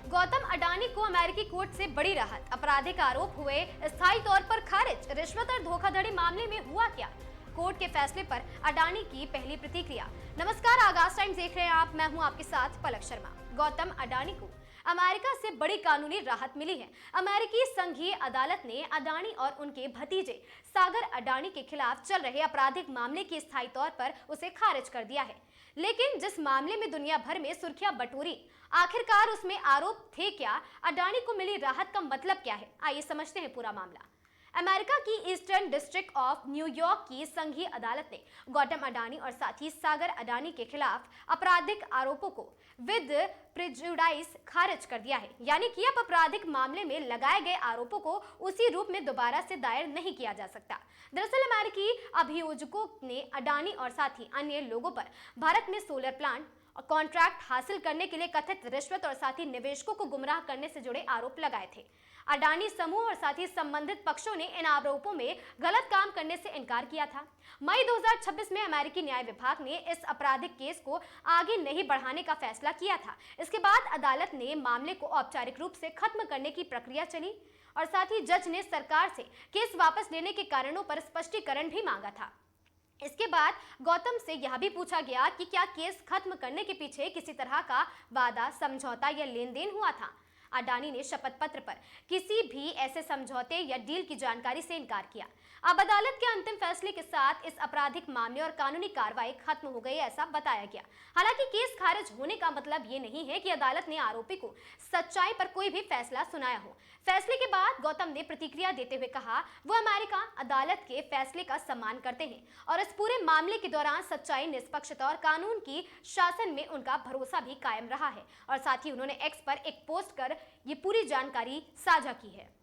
गौतम अडानी को अमेरिकी कोर्ट से बड़ी राहत, आपराधिक आरोप हुए स्थायी तौर पर खारिज। रिश्वत और धोखाधड़ी मामले में हुआ क्या? कोर्ट के फैसले पर अडानी की पहली प्रतिक्रिया। नमस्कार, आगाज टाइम्स देख रहे हैं आप, मैं हूं आपके साथ पलक शर्मा। गौतम अडानी को अमेरिका से बड़ी कानूनी राहत मिली है। अमेरिकी संघीय अदालत ने अडानी और उनके भतीजे सागर अडानी के खिलाफ चल रहे आपराधिक मामले की स्थायी तौर पर उसे खारिज कर दिया है। लेकिन जिस मामले में दुनिया भर में सुर्खियां बटोरी, आखिरकार उसमें आरोप थे क्या? अडानी को मिली राहत का मतलब क्या है? आइए समझते हैं पूरा मामला। अमेरिका की ईस्टर्न डिस्ट्रिक्ट ऑफ न्यूयॉर्क की संघीय अदालत ने गौतम अडानी और साथी सागर अडानी के खिलाफ आपराधिक आरोपों को विद प्रेजुडाइस खारिज कर दिया है। यानी कि अब आपराधिक मामले में लगाए गए आरोपों को उसी रूप में दोबारा से दायर नहीं किया जा सकता। दरअसल अमेरिकी अभियोजकों ने अडानी और साथी अन्य लोगों पर भारत में सोलर प्लांट कॉन्ट्रैक्ट हासिल करने के लिए कथित रिश्वत और साथी निवेशकों को गुमराह करने से जुड़े आरोप लगाए थे। अडानी समूह और साथी संबंधित पक्षों ने इन आरोपों में गलत काम करने से इनकार किया था। मई 2026 में अमेरिकी न्याय विभाग ने इस आपराधिक केस को आगे नहीं बढ़ाने का फैसला किया था। इसके बाद अदालत ने मामले को औपचारिक रूप से खत्म करने की प्रक्रिया चली और साथ ही जज ने सरकार से केस वापस लेने के कारणों पर स्पष्टीकरण भी मांगा था। इसके बाद गौतम से यह भी पूछा गया कि क्या केस खत्म करने के पीछे किसी तरह का वादा, समझौता या लेन देन हुआ था। अडानी ने शपथ पत्र पर किसी भी ऐसे समझौते या डील की जानकारी से इनकार किया। अब अदालत के अंतिम फैसले के साथ इस आपराधिक मामले और कानूनी कार्रवाई खत्म हो गई, ऐसा बताया गया। हालांकि केस खारिज होने का मतलब ये नहीं है कि अदालत ने आरोपी को सच्चाई पर कोई भी फैसला सुनाया हो। फैसले के बाद गौतम ने प्रतिक्रिया देते हुए कहा वो अमेरिका अदालत के फैसले का सम्मान करते हैं और इस पूरे मामले के दौरान सच्चाई, निष्पक्षता और कानून की शासन में उनका भरोसा भी कायम रहा है। और साथ ही उन्होंने एक्स पर एक पोस्ट कर ये पूरी जानकारी साझा की है।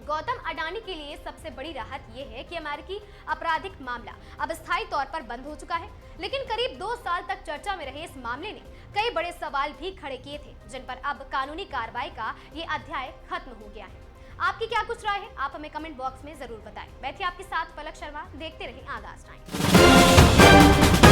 गौतम अडानी के लिए सबसे बड़ी राहत यह है कि अमेरिकी आपराधिक मामला अब स्थायी तौर पर बंद हो चुका है। लेकिन करीब 2 साल तक चर्चा में रहे इस मामले ने कई बड़े सवाल भी खड़े किए थे, जिन पर अब कानूनी कार्रवाई का ये अध्याय खत्म हो गया है। आपकी क्या कुछ राय है? आप हमें कमेंट बॉक्स में जरूर बताएं। मैं थी आपके साथ पलक शर्मा, देखते रहें आगाज टाइम्स।